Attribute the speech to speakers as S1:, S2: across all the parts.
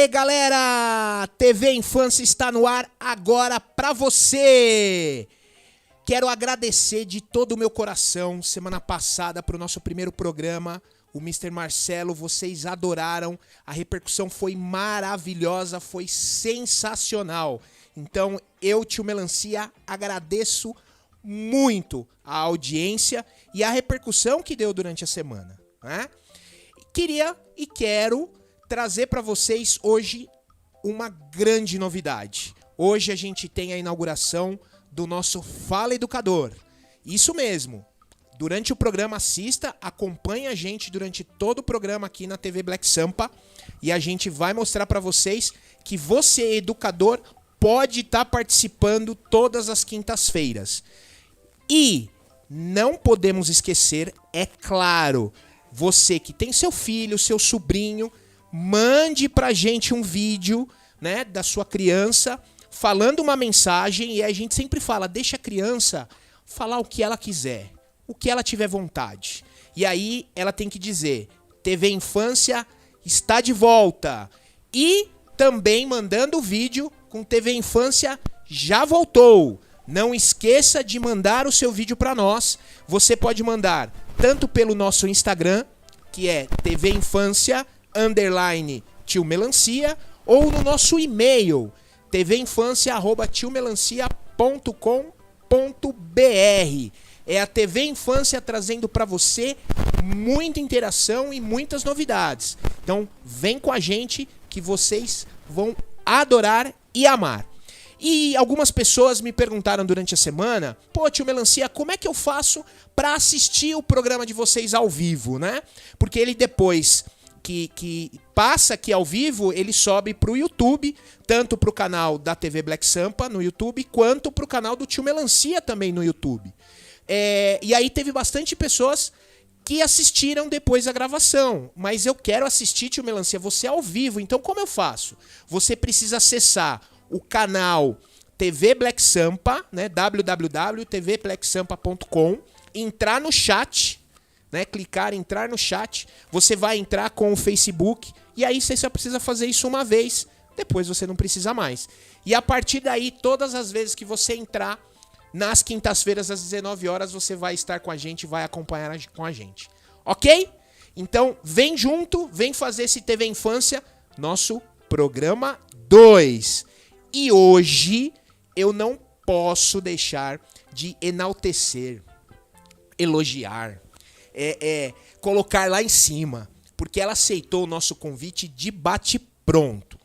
S1: Aê, galera! TV Infância está no ar agora pra você! Quero agradecer de todo o meu coração, semana passada, pro nosso primeiro programa, o Mr. Marcelo, vocês adoraram, a repercussão foi maravilhosa, foi sensacional. Então, eu, Tio Melancia, agradeço muito a audiência e a repercussão que deu durante a semana, né? Queria e quero trazer para vocês hoje uma grande novidade. Hoje a gente tem a inauguração do nosso Fala Educador. Isso mesmo. Durante o programa assista, acompanhe a gente durante todo o programa aqui na TV Black Sampa e a gente vai mostrar para vocês que você, educador, pode estar participando todas as quintas-feiras. E não podemos esquecer, é claro, você que tem seu filho, seu sobrinho, mande pra gente um vídeo, né, da sua criança, falando uma mensagem, e a gente sempre fala, deixa a criança falar o que ela quiser, o que ela tiver vontade. E aí ela tem que dizer, TV Infância está de volta. E também mandando o vídeo com TV Infância já voltou. Não esqueça de mandar o seu vídeo para nós. Você pode mandar tanto pelo nosso Instagram, que é TV Infância _Tio Melancia, ou no nosso e-mail, tvinfancia@tiomelancia.com.br. É a TV Infância trazendo para você muita interação e muitas novidades. Então, vem com a gente que vocês vão adorar e amar. E algumas pessoas me perguntaram durante a semana, pô, Tio Melancia, como é que eu faço para assistir o programa de vocês ao vivo, né? Porque ele depois que passa aqui ao vivo, ele sobe pro YouTube, tanto pro canal da TV Black Sampa no YouTube, quanto pro canal do Tio Melancia também no YouTube. E aí teve bastante pessoas que assistiram depois a gravação, mas eu quero assistir, Tio Melancia, você ao vivo, então como eu faço? Você precisa acessar o canal TV Black Sampa, né, www.tvblacksampa.com, entrar no chat, né, clicar, entrar no chat, você vai entrar com o Facebook, e aí você só precisa fazer isso uma vez, depois você não precisa mais. E a partir daí, todas as vezes que você entrar, nas quintas-feiras às 19 horas, você vai estar com a gente, vai acompanhar com a gente. Ok? Então, vem junto, vem fazer esse TV Infância, nosso programa 2. E hoje eu não posso deixar de enaltecer, elogiar, colocar lá em cima, porque ela aceitou o nosso convite de bate-pronto.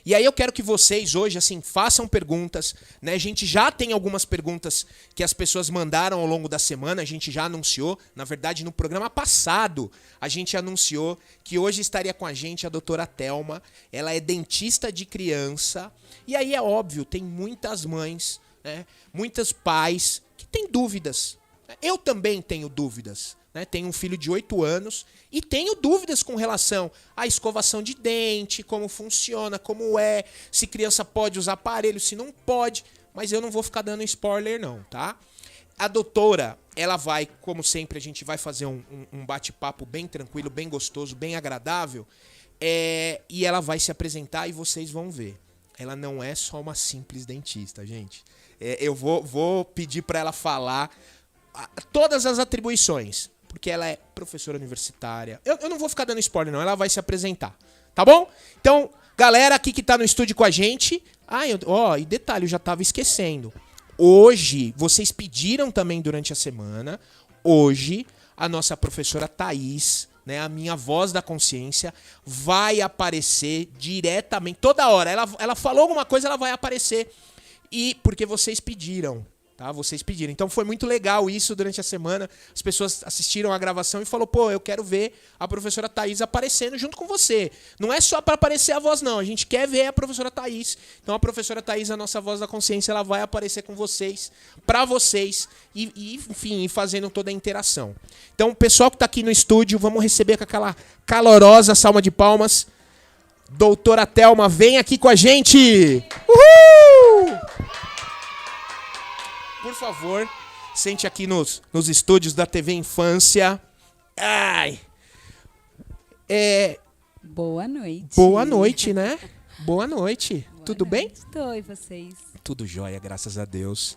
S1: E aí eu quero que vocês hoje, assim, façam perguntas, né? A gente já tem algumas perguntas que as pessoas mandaram ao longo da semana, a gente já anunciou, na verdade no programa passado a gente anunciou que hoje estaria com a gente a doutora Thelma, ela é dentista de criança, e aí é óbvio, tem muitas mães, né? Muitos pais que têm dúvidas, eu também tenho dúvidas. Né, tenho um filho de 8 anos e tenho dúvidas com relação à escovação de dente, como funciona, como é, se criança pode usar aparelho, se não pode, mas eu não vou ficar dando spoiler não, tá? A doutora, ela vai, como sempre, a gente vai fazer um bate-papo bem tranquilo, bem gostoso, bem agradável, e ela vai se apresentar e vocês vão ver. Ela não é só uma simples dentista, gente. Eu vou pedir para ela falar todas as atribuições, porque ela é professora universitária. Eu não vou ficar dando spoiler não, ela vai se apresentar, tá bom? Então, galera aqui que tá no estúdio com a gente, e detalhe, eu já tava esquecendo. Hoje, vocês pediram também durante a semana, hoje, a nossa professora Thaís, né, a minha voz da consciência, vai aparecer diretamente, toda hora, ela falou alguma coisa, ela vai aparecer, e porque vocês pediram. Tá, vocês pediram. Então foi muito legal isso durante a semana. As pessoas assistiram a gravação e falaram, pô, eu quero ver a professora Thaís aparecendo junto com você. Não é só para aparecer a voz, não. A gente quer ver a professora Thaís. Então a professora Thaís, a nossa voz da consciência, ela vai aparecer com vocês, para vocês, e enfim, fazendo toda a interação. Então o pessoal que tá aqui no estúdio, vamos receber com aquela calorosa salva de palmas. Doutora Thelma, vem aqui com a gente! Uhul! Por favor, sente aqui nos estúdios da TV Infância. Ai!
S2: Boa noite.
S1: Boa noite, né? Boa noite. Tudo bem?
S2: Estou, e vocês?
S1: Tudo jóia, graças a Deus.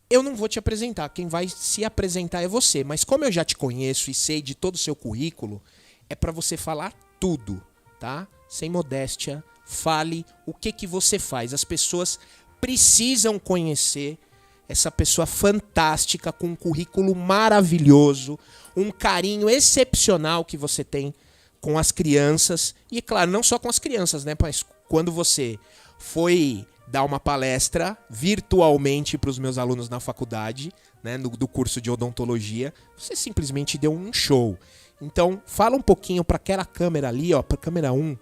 S1: Eu não vou te apresentar, quem vai se apresentar é você. Mas como eu já te conheço e sei de todo o seu currículo, é para você falar tudo, tá? Sem modéstia, fale o que você faz. As pessoas precisam conhecer essa pessoa fantástica, com um currículo maravilhoso, um carinho excepcional que você tem com as crianças. E, claro, não só com as crianças, né? Mas quando você foi dar uma palestra virtualmente para os meus alunos na faculdade, né, do curso de odontologia, você simplesmente deu um show. Então, fala um pouquinho para aquela câmera ali, ó, para a câmera 1,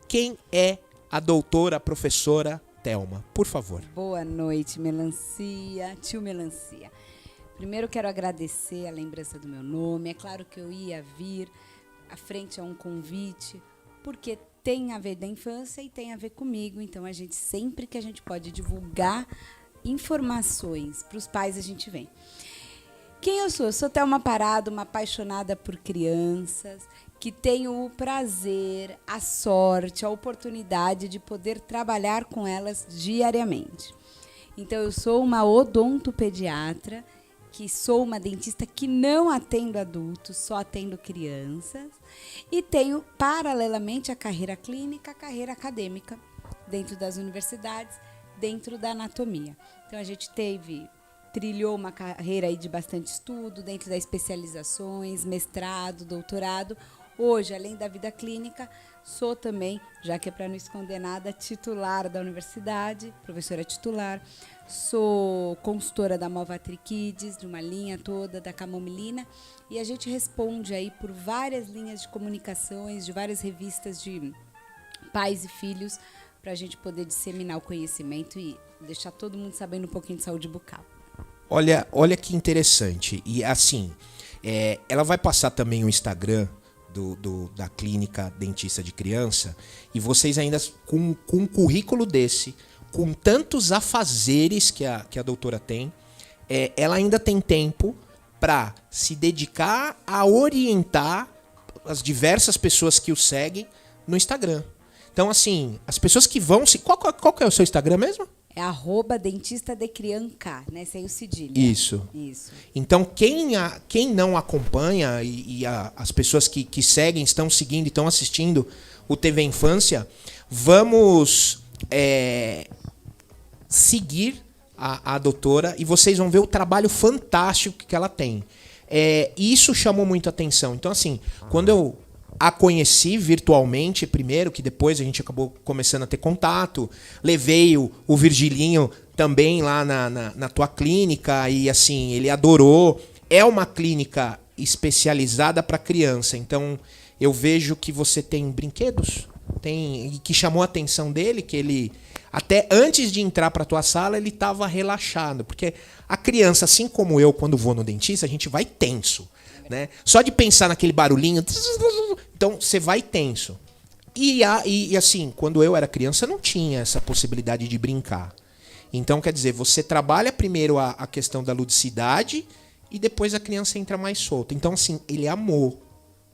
S1: quem é a doutora, a professora Thelma, por favor.
S2: Boa noite, Melancia, tio Melancia. Primeiro quero agradecer a lembrança do meu nome. É claro que eu ia vir à frente a um convite, porque tem a ver da infância e tem a ver comigo. Então, sempre que a gente pode divulgar informações para os pais, a gente vem. Quem eu sou? Eu sou Thelma Parado, uma apaixonada por crianças, que tenho o prazer, a sorte, a oportunidade de poder trabalhar com elas diariamente. Então, eu sou uma odontopediatra, que sou uma dentista que não atendo adultos, só atendo crianças, e tenho, paralelamente, a carreira clínica, a carreira acadêmica, dentro das universidades, dentro da anatomia. Então, a gente trilhou uma carreira aí de bastante estudo, dentro das especializações, mestrado, doutorado. Hoje, além da vida clínica, sou também, já que é para não esconder nada, titular da universidade, professora titular. Sou consultora da Movatri Kids, de uma linha toda da camomilina, e a gente responde aí por várias linhas de comunicações, de várias revistas de pais e filhos, para a gente poder disseminar o conhecimento e deixar todo mundo sabendo um pouquinho de saúde bucal.
S1: Olha que interessante. E assim, ela vai passar também o Instagram da clínica dentista de criança, e vocês ainda com um currículo desse, com tantos afazeres que a doutora tem, ela ainda tem tempo para se dedicar a orientar as diversas pessoas que o seguem no Instagram. Então, assim, as pessoas que vão... Qual que é o seu Instagram mesmo?
S2: É @dentistadecrianca, né? Sem o cedilha.
S1: Isso. Então, quem não acompanha as pessoas que seguem, estão seguindo e estão assistindo o TV Infância, vamos seguir a doutora e vocês vão ver o trabalho fantástico que ela tem. E isso chamou muito a atenção. Então, assim, quando eu a conheci virtualmente primeiro, que depois a gente acabou começando a ter contato, levei o Virgilinho também lá na tua clínica e assim, ele adorou. É uma clínica especializada para criança, então eu vejo que você tem brinquedos, que chamou a atenção dele, que ele até antes de entrar para tua sala ele estava relaxado, porque a criança, assim como eu, quando vou no dentista, a gente vai tenso, né? Só de pensar naquele barulhinho, então você vai tenso. E assim, quando eu era criança não tinha essa possibilidade de brincar. Então, quer dizer, você trabalha primeiro a questão da ludicidade e depois a criança entra mais solta. Então, assim, ele amou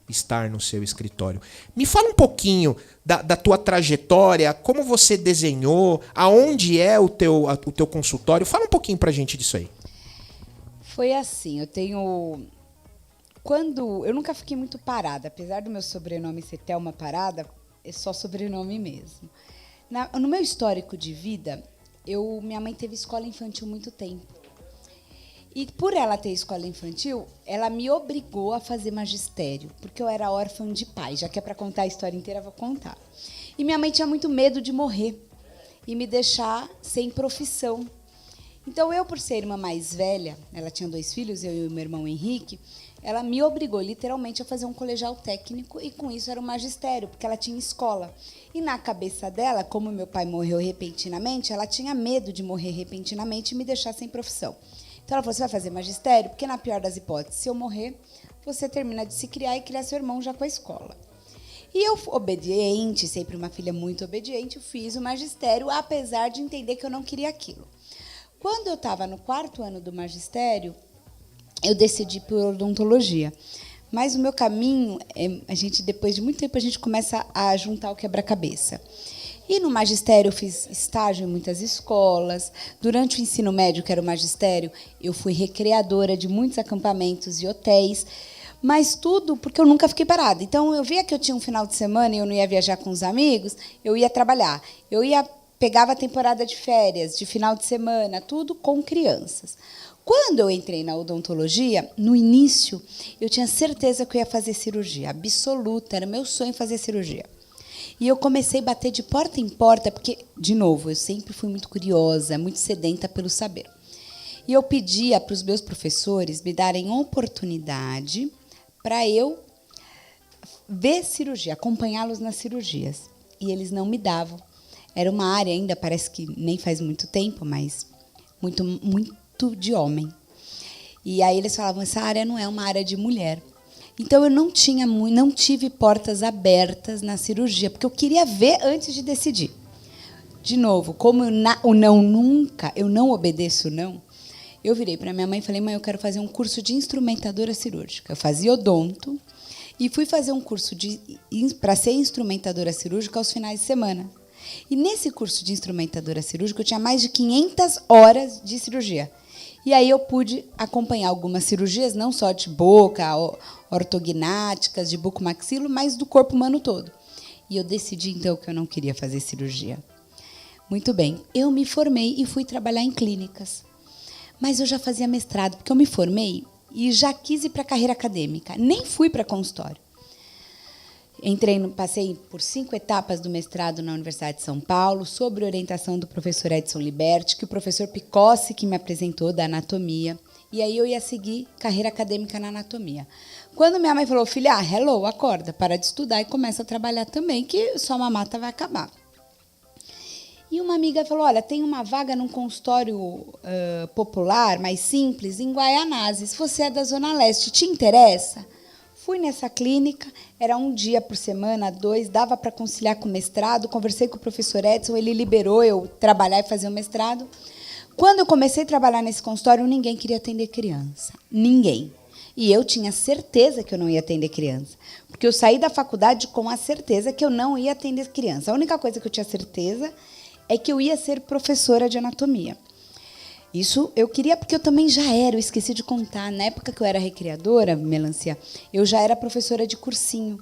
S1: estar no seu escritório. Me fala um pouquinho da tua trajetória, como você desenhou, aonde é o teu consultório. Fala um pouquinho pra gente disso aí.
S2: Foi assim, eu nunca fiquei muito parada, apesar do meu sobrenome ser Thelma Parada, é só sobrenome mesmo. No meu histórico de vida, minha mãe teve escola infantil muito tempo. E por ela ter escola infantil, ela me obrigou a fazer magistério, porque eu era órfã de pai. Já que é para contar a história inteira, eu vou contar. E minha mãe tinha muito medo de morrer e me deixar sem profissão. Então, eu, por ser irmã mais velha, ela tinha 2 filhos, eu e o meu irmão Henrique, ela me obrigou literalmente a fazer um colegial técnico e com isso era um magistério, porque ela tinha escola. E na cabeça dela, como meu pai morreu repentinamente, ela tinha medo de morrer repentinamente e me deixar sem profissão. Então ela falou, você vai fazer magistério? Porque na pior das hipóteses, se eu morrer, você termina de se criar e criar seu irmão já com a escola. E eu, obediente, sempre uma filha muito obediente, eu fiz o magistério, apesar de entender que eu não queria aquilo. Quando eu estava no 4º ano do magistério, eu decidi por odontologia. Mas o meu caminho, a gente, depois de muito tempo, a gente começa a juntar o quebra-cabeça. E no magistério eu fiz estágio em muitas escolas. Durante o ensino médio, que era o magistério, eu fui recreadora de muitos acampamentos e hotéis. Mas tudo porque eu nunca fiquei parada. Então, eu via que eu tinha um final de semana e eu não ia viajar com os amigos, eu ia trabalhar. Pegava a temporada de férias, de final de semana, tudo com crianças. Quando eu entrei na odontologia, no início, eu tinha certeza que eu ia fazer cirurgia, absoluta, era meu sonho fazer cirurgia. E eu comecei a bater de porta em porta, porque, de novo, eu sempre fui muito curiosa, muito sedenta pelo saber. E eu pedia para os meus professores me darem oportunidade para eu ver cirurgia, acompanhá-los nas cirurgias. E eles não me davam. Era uma área ainda, parece que nem faz muito tempo, mas muito, muito de homem. E aí eles falavam, essa área não é uma área de mulher. Então eu não tive portas abertas na cirurgia, porque eu queria ver antes de decidir. De novo, como o não nunca, eu não obedeço o não, eu virei para minha mãe e falei, mãe, eu quero fazer um curso de instrumentadora cirúrgica. Eu fazia odonto e fui fazer um curso para ser instrumentadora cirúrgica aos finais de semana. E nesse curso de instrumentadora cirúrgica, eu tinha mais de 500 horas de cirurgia. E aí eu pude acompanhar algumas cirurgias, não só de boca, ortognáticas, de bucomaxilo, mas do corpo humano todo. E eu decidi, então, que eu não queria fazer cirurgia. Muito bem, eu me formei e fui trabalhar em clínicas. Mas eu já fazia mestrado, porque eu me formei e já quis ir para a carreira acadêmica. Nem fui para consultório. Passei por 5 etapas do mestrado na Universidade de São Paulo, sob orientação do professor Edson Liberti, que o professor Picossi que me apresentou, da anatomia. E aí eu ia seguir carreira acadêmica na anatomia. Quando minha mãe falou, filha, hello, acorda, para de estudar e começa a trabalhar também, que sua mamata vai acabar. E uma amiga falou, olha, tem uma vaga num consultório popular, mais simples, em Guaianazes. Você é da Zona Leste, te interessa? Fui nessa clínica, era 1 dia por semana, 2, dava para conciliar com o mestrado, conversei com o professor Edson, ele liberou eu trabalhar e fazer o mestrado. Quando eu comecei a trabalhar nesse consultório, ninguém queria atender criança, ninguém. E eu tinha certeza que eu não ia atender criança, porque eu saí da faculdade com a certeza que eu não ia atender criança. A única coisa que eu tinha certeza é que eu ia ser professora de anatomia. Isso eu queria, porque eu também já era, eu esqueci de contar, na época que eu era recreadora, Melancia, eu já era professora de cursinho,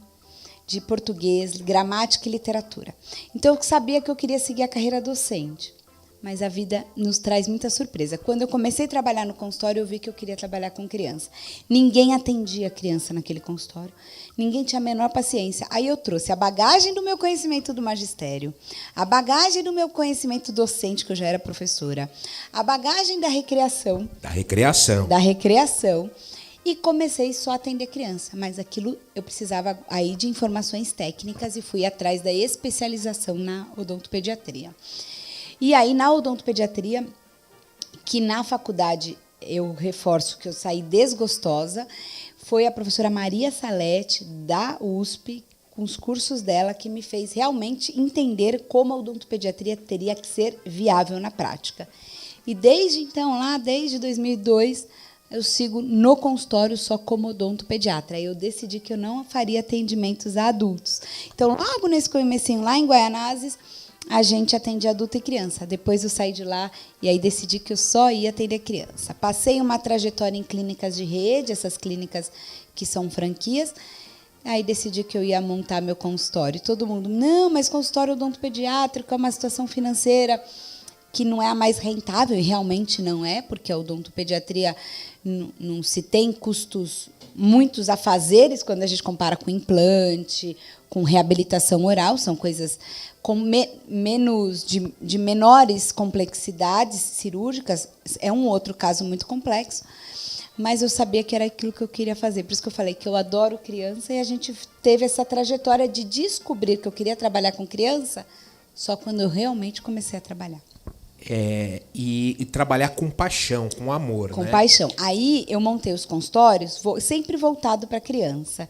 S2: de português, gramática e literatura. Então, eu sabia que eu queria seguir a carreira docente. Mas a vida nos traz muita surpresa. Quando eu comecei a trabalhar no consultório, eu vi que eu queria trabalhar com criança. Ninguém atendia criança naquele consultório. Ninguém tinha a menor paciência. Aí eu trouxe a bagagem do meu conhecimento do magistério, a bagagem do meu conhecimento docente, que eu já era professora, a bagagem da recreação. Da recreação. E comecei só a atender criança. Mas aquilo eu precisava aí de informações técnicas e fui atrás da especialização na odontopediatria. E aí, na odontopediatria, que na faculdade, eu reforço que eu saí desgostosa, foi a professora Maria Salete, da USP, com os cursos dela, que me fez realmente entender como a odontopediatria teria que ser viável na prática. E desde então, desde 2002, eu sigo no consultório só como odontopediatra. Aí eu decidi que eu não faria atendimentos a adultos. Então, logo nesse comecinho, lá em Guaianazes, a gente atende adulto e criança. Depois eu saí de lá e aí decidi que eu só ia atender criança. Passei uma trajetória em clínicas de rede, essas clínicas que são franquias. Aí decidi que eu ia montar meu consultório. E todo mundo, não, mas consultório odontopediátrico é uma situação financeira que não é a mais rentável, e realmente não é, porque a odontopediatria não se tem custos muitos afazeres quando a gente compara com implante, com reabilitação oral, são coisas com menos de menores complexidades cirúrgicas, é um outro caso muito complexo, mas eu sabia que era aquilo que eu queria fazer. Por isso que eu falei que eu adoro criança, e a gente teve essa trajetória de descobrir que eu queria trabalhar com criança só quando eu realmente comecei a trabalhar.
S1: E trabalhar com paixão, com amor.
S2: Com
S1: né?
S2: paixão. Aí eu montei os consultórios sempre voltado para a criança,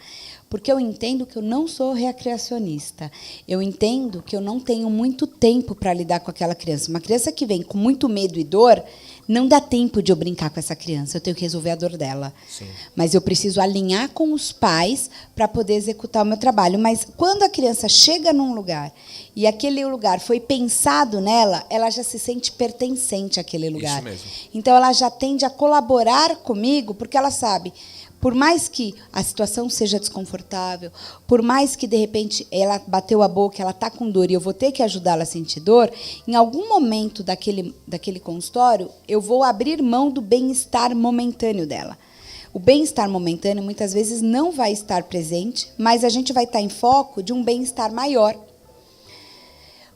S2: porque eu entendo que eu não sou recreacionista. Eu entendo que eu não tenho muito tempo para lidar com aquela criança. Uma criança que vem com muito medo e dor, não dá tempo de eu brincar com essa criança, eu tenho que resolver a dor dela.
S1: Sim.
S2: Mas eu preciso alinhar com os pais para poder executar o meu trabalho. Mas quando a criança chega num lugar e aquele lugar foi pensado nela, ela já se sente pertencente àquele lugar.
S1: Isso mesmo.
S2: Então, ela já tende a colaborar comigo, porque ela sabe, por mais que a situação seja desconfortável, por mais que, de repente, ela bateu a boca, ela está com dor e eu vou ter que ajudá-la a sentir dor, em algum momento daquele consultório, eu vou abrir mão do bem-estar momentâneo dela. O bem-estar momentâneo, muitas vezes, não vai estar presente, mas a gente vai estar em foco de um bem-estar maior.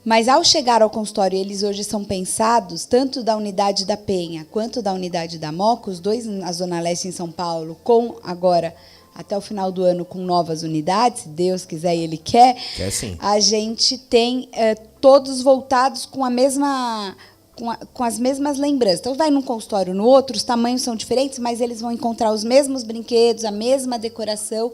S2: Mas, ao chegar ao consultório, eles hoje são pensados, tanto da unidade da Penha quanto da unidade da Moca, os dois na Zona Leste, em São Paulo, com agora, até o final do ano, com novas unidades, se Deus quiser e Ele quer,
S1: Sim.
S2: a gente tem todos voltados com com as mesmas lembranças. Então, vai num consultório no outro, os tamanhos são diferentes, mas eles vão encontrar os mesmos brinquedos, a mesma decoração,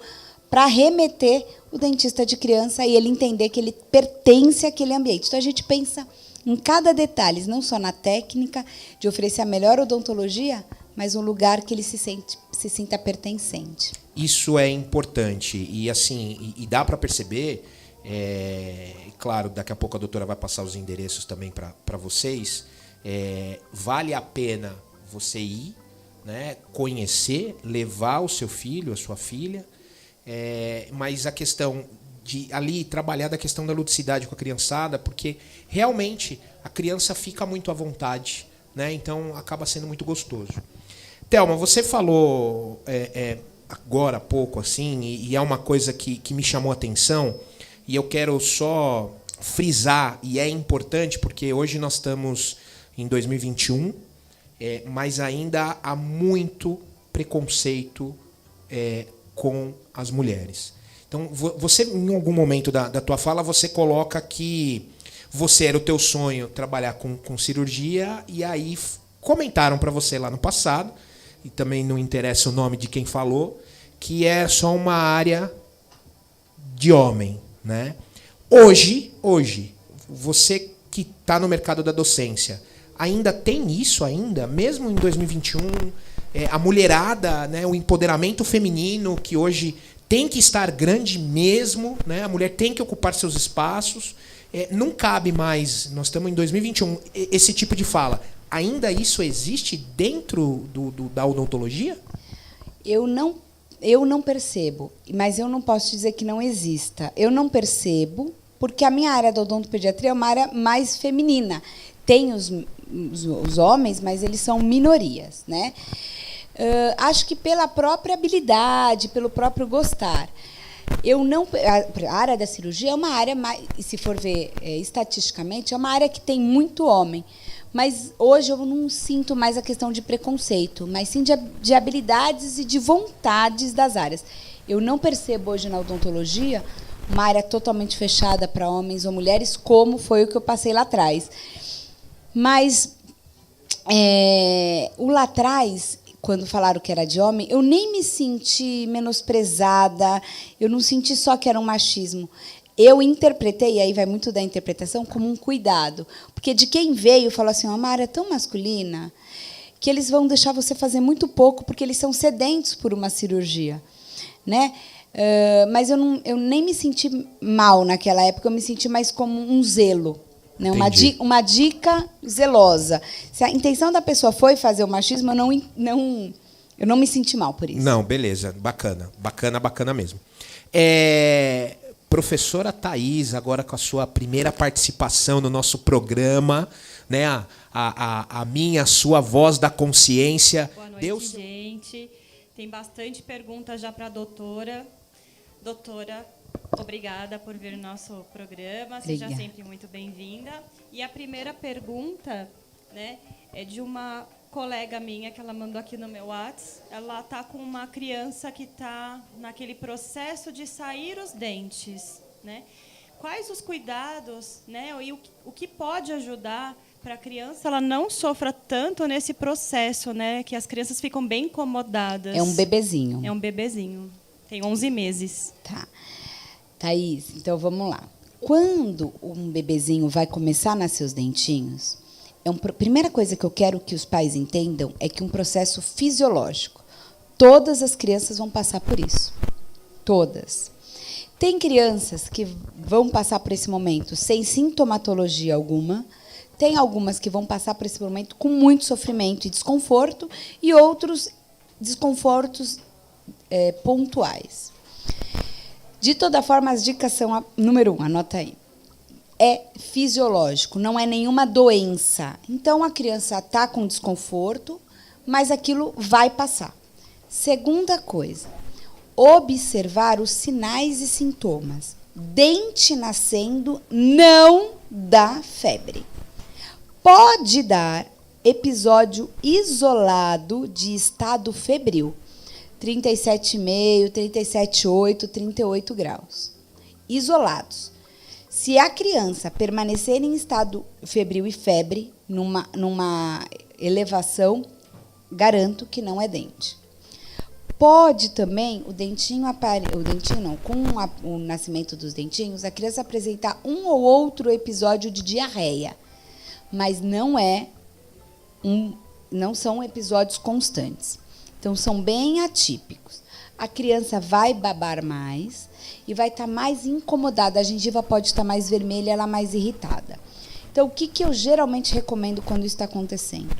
S2: para remeter o dentista de criança e ele entender que ele pertence àquele ambiente. Então, a gente pensa em cada detalhe, não só na técnica de oferecer a melhor odontologia, mas um lugar que ele se sinta pertencente.
S1: Isso é importante. E, assim, e dá para perceber, claro, daqui a pouco a doutora vai passar os endereços também para vocês, vale a pena você ir, né, conhecer, levar o seu filho, a sua filha, mas a questão de ali trabalhar da questão da ludicidade com a criançada, porque realmente a criança fica muito à vontade, né? Então acaba sendo muito gostoso. Thelma, você falou agora há pouco assim, e é uma coisa que me chamou a atenção, e eu quero só frisar, e é importante porque hoje nós estamos em 2021, mas ainda há muito preconceito com as mulheres. Então, você, em algum momento da tua fala, você coloca que você era o teu sonho trabalhar com cirurgia, e aí comentaram para você lá no passado, e também não interessa o nome de quem falou, que é só uma área de homem, né? Hoje, você que está no mercado da docência, ainda tem isso ainda, mesmo em 2021, a mulherada, né, o empoderamento feminino, que hoje tem que estar grande mesmo, né, a mulher tem que ocupar seus espaços, não cabe mais, nós estamos em 2021, esse tipo de fala. Ainda isso existe dentro da odontologia? Eu não percebo, mas eu não posso dizer que não exista. Eu não percebo, porque a minha área da odontopediatria é uma área mais feminina. Tem os homens, mas eles são minorias, né? Acho que pela própria habilidade, pelo próprio gostar. A área da cirurgia é uma área mais, se for ver estatisticamente, é uma área que tem muito homem. Mas hoje eu não sinto mais a questão de preconceito, mas sim de habilidades e de vontades das áreas. Eu não percebo hoje na odontologia uma área totalmente fechada para homens ou mulheres, como foi o que eu passei lá atrás. Mas o lá atrás, quando falaram que era de homem, eu nem me senti menosprezada, eu não senti só que era um machismo. Eu interpretei, e aí vai muito da interpretação, como um cuidado. Porque de quem veio falou assim, uma área tão masculina que eles vão deixar você fazer muito pouco, porque eles são sedentos por uma cirurgia, né? Mas eu nem me senti mal naquela época, eu me senti mais como um zelo, né? Uma dica zelosa. Se a intenção da pessoa foi fazer o machismo, eu não me senti mal por isso. Não, beleza, bacana mesmo. Professora Thaís, agora com a sua primeira participação no nosso programa, né? A minha, a sua voz da consciência.
S3: Boa noite, gente. Tem bastante perguntas já para a doutora. Doutora, obrigada por vir no nosso programa. Seja sempre muito bem-vinda. E a primeira pergunta, né, é de uma colega minha que ela mandou aqui no meu WhatsApp. Ela está com uma criança que está naquele processo de sair os dentes, né? Quais os cuidados, né, e o que pode ajudar para a criança ela não sofra tanto nesse processo, né, que as crianças ficam bem incomodadas.
S2: É um bebezinho.
S3: É um bebezinho. Tem 11 meses.
S2: Tá. Thaís, então vamos lá. Quando um bebezinho vai começar a nascer os dentinhos, primeira coisa que eu quero que os pais entendam é que um processo fisiológico. Todas as crianças vão passar por isso. Todas. Tem crianças que vão passar por esse momento sem sintomatologia alguma. Tem algumas que vão passar por esse momento com muito sofrimento e desconforto, e outros desconfortos pontuais. De toda forma, as dicas são: número 1, anota aí. É fisiológico, não é nenhuma doença. Então, a criança está com desconforto, mas aquilo vai passar. Segunda coisa, observar os sinais e sintomas. Dente nascendo não dá febre. Pode dar episódio isolado de estado febril, 37,5, 37,8, 38 graus. Isolados. Se a criança permanecer em estado febril e febre, numa elevação, garanto que não é dente. Pode também com o nascimento dos dentinhos, a criança apresentar um ou outro episódio de diarreia, mas não são episódios constantes. Então, são bem atípicos. A criança vai babar mais e vai estar mais incomodada. A gengiva pode estar mais vermelha, ela mais irritada. Então, o que eu geralmente recomendo quando isso está acontecendo?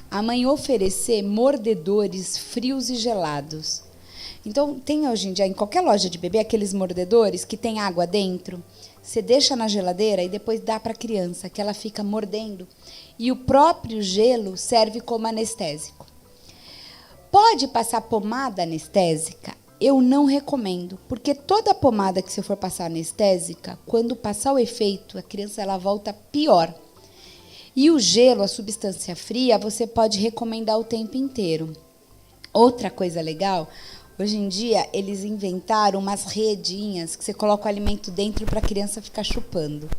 S2: A mãe oferecer mordedores frios e gelados. Então, tem hoje em dia, em qualquer loja de bebê, aqueles mordedores que tem água dentro. Você deixa na geladeira e depois dá para a criança, que ela fica mordendo. E o próprio gelo serve como anestésico. Pode passar pomada anestésica? Eu não recomendo, porque toda pomada que você for passar anestésica, quando passar o efeito, a criança ela volta pior. E o gelo, a substância fria, você pode recomendar o tempo inteiro. Outra coisa legal, hoje em dia eles inventaram umas redinhas que você coloca o alimento dentro para a criança ficar chupando.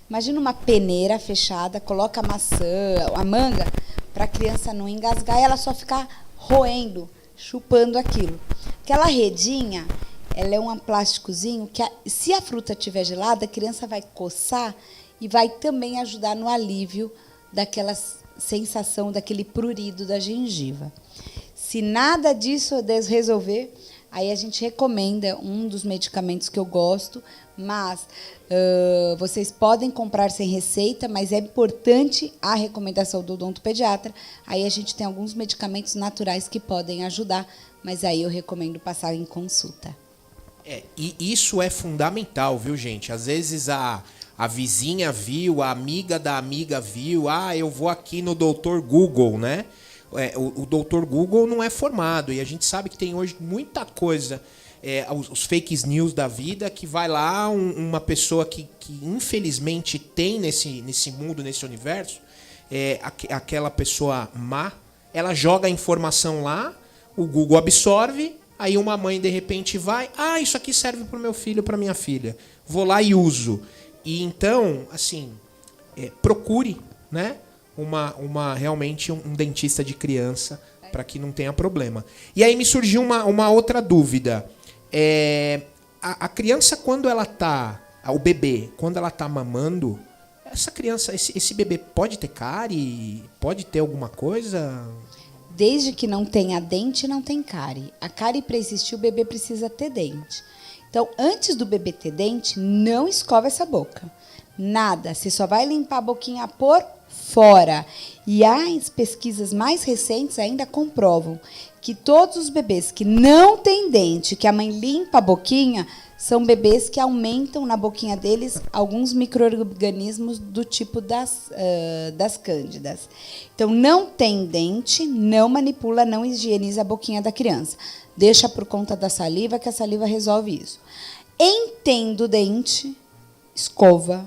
S2: Imagina uma peneira fechada, coloca a maçã, a manga, para a criança não engasgar e ela só ficar roendo, chupando aquilo. Aquela redinha, ela é um plásticozinho que, se a fruta estiver gelada, a criança vai coçar e vai também ajudar no alívio daquela sensação, daquele prurido da gengiva. Se nada disso resolver, aí a gente recomenda um dos medicamentos que eu gosto, mas vocês podem comprar sem receita, mas é importante a recomendação do odontopediatra. Aí a gente tem alguns medicamentos naturais que podem ajudar, mas aí eu recomendo passar em consulta.
S1: E isso é fundamental, viu, gente? Às vezes a vizinha viu, a amiga da amiga viu, eu vou aqui no Dr. Google, né? O Dr. Google não é formado, e a gente sabe que tem hoje muita coisa, os fake news da vida, que vai lá uma pessoa que infelizmente tem nesse mundo, nesse universo, aquela pessoa má, ela joga a informação lá, o Google absorve, aí uma mãe de repente vai, isso aqui serve para o meu filho, para minha filha, vou lá e uso. E então, assim, procure, né? Realmente um dentista de criança, para que não tenha problema. E aí me surgiu uma outra dúvida. A criança, quando ela tá... O bebê, quando ela tá mamando, essa criança, esse bebê pode ter cárie? Pode ter alguma coisa?
S2: Desde que não tenha dente, não tem cárie. A cárie, para existir, o bebê precisa ter dente. Então, antes do bebê ter dente, não escova essa boca. Nada. Você só vai limpar a boquinha por fora. E as pesquisas mais recentes ainda comprovam que todos os bebês que não têm dente, que a mãe limpa a boquinha, são bebês que aumentam na boquinha deles alguns micro-organismos do tipo das cândidas. Então, não tem dente, não manipula, não higieniza a boquinha da criança. Deixa por conta da saliva, que a saliva resolve isso. Entendo o dente, escova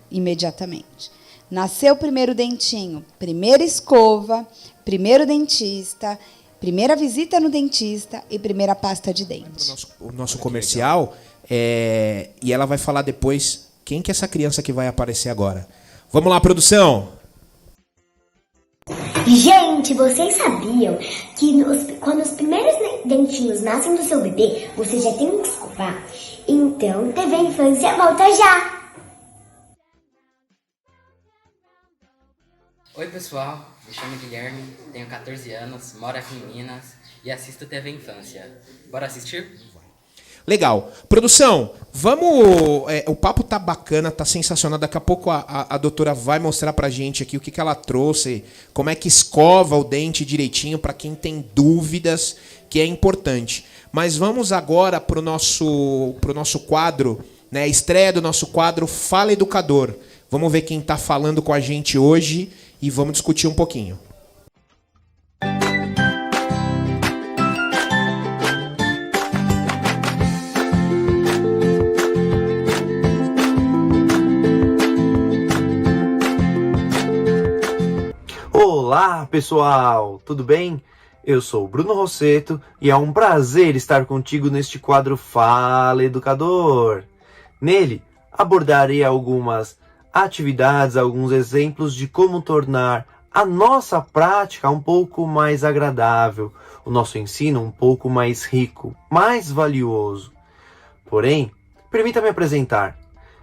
S2: imediatamente. Nasceu o primeiro dentinho, primeira escova, primeiro dentista, primeira visita no dentista e primeira pasta de dente.
S1: O nosso comercial, e ela vai falar depois quem que é essa criança que vai aparecer agora. Vamos lá, produção!
S4: Gente, vocês sabiam que quando os primeiros dentinhos nascem do seu bebê, você já tem que escovar? Então, TV Infância volta já!
S5: Oi pessoal, me chamo Guilherme, tenho 14 anos, moro aqui em Minas e assisto TV Infância. Bora assistir?
S1: Legal. Produção, vamos... o papo tá bacana, tá sensacional. Daqui a pouco a doutora vai mostrar pra gente aqui o que ela trouxe, como é que escova o dente direitinho para quem tem dúvidas, que é importante. Mas vamos agora pro nosso quadro, né? Estreia do nosso quadro Fala Educador. Vamos ver quem tá falando com a gente hoje e vamos discutir um pouquinho.
S6: Olá pessoal, tudo bem? Eu sou o Bruno Rosseto e é um prazer estar contigo neste quadro Fala Educador. Nele abordarei algumas atividades, alguns exemplos de como tornar a nossa prática um pouco mais agradável, o nosso ensino um pouco mais rico, mais valioso. Porém, permita-me apresentar.